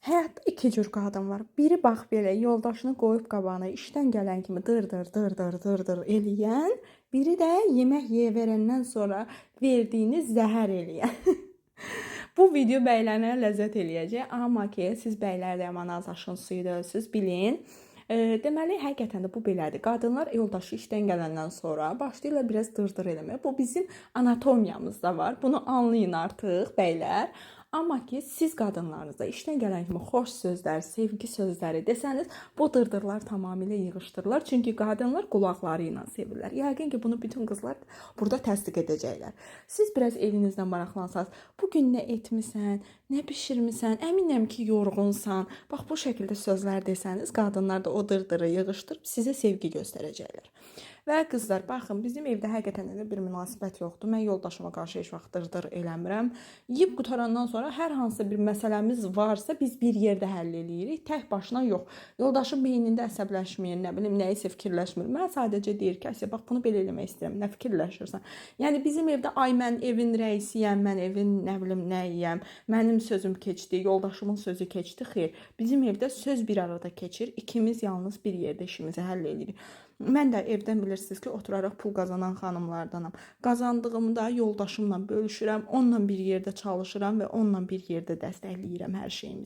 Həyatda iki cür qadın var. Biri bax belə yoldaşını qoyub qabağına işdən gələn kimi dır eləyən, biri də yemək verəndən sonra verdiyini zəhər eləyən. Bu video bəylərə ləzzət eləyəcək, amma ki siz bəylər də yaman az aşın suyu deyilsiz, bilin. Deməli, həqiqətən də bu belədir. Qadınlar yoldaşı işdən gələndən sonra başlayırlar biraz dırdır eləməyə. Bu bizim anatomiyamızda var. Bunu anlayın artıq bəylər. Amma ki siz qadınlarınızda işdən gələn kimi xoş sözlər, sevgi sözləri desəniz, bu dırdırlar tamamilə yığışdırırlar. Çünki qadınlar qulaqları ilə sevirlər. Yəqin ki bunu bütün qızlar burada təsdiq edəcəklər. Siz biraz evinizdən maraqlansanız, bugün nə etmisən, nə bişirmisən, əminəm ki yorğunsan. Bax bu şəkildə sözlər desəniz, qadınlar da o dırdırı yığışdırıb sizə sevgi göstərəcəklər. Və qızlar, baxın, bizim evdə həqiqətən də bir münasibət yoxdur. Mən yoldaşıma qarşı heç vaxt dırdır eləmirəm. Yeyib qutarandan sonra hər hansı bir məsələmiz varsa biz bir yerdə həll eləyirik, tək başına yox. Yoldaşım beynində əsəbləşmir, nə bilim, nəyisə fikirləşmir. Mən sadəcə deyir ki, Asiya, bax bunu belə eləmək istəyirəm, nə fikirləşirsən? Yəni bizim evdə ay mən evin rəisiyəm, mən evin nə bilim nəyiyəm, mənim sözüm keçdi, yoldaşımın sözü keçdi. Xeyr, bizim evdə söz bir arada keçir. İkimiz yalnız bir yerdə işimizi həll edirik. Mən də evdən bilirsiniz ki, oturaraq pul qazanan xanımlardanam. Qazandığımı da yoldaşımla bölüşürəm, onunla bir yerdə çalışıram və onunla bir yerdə dəstəkləyirəm hər şeyimizi.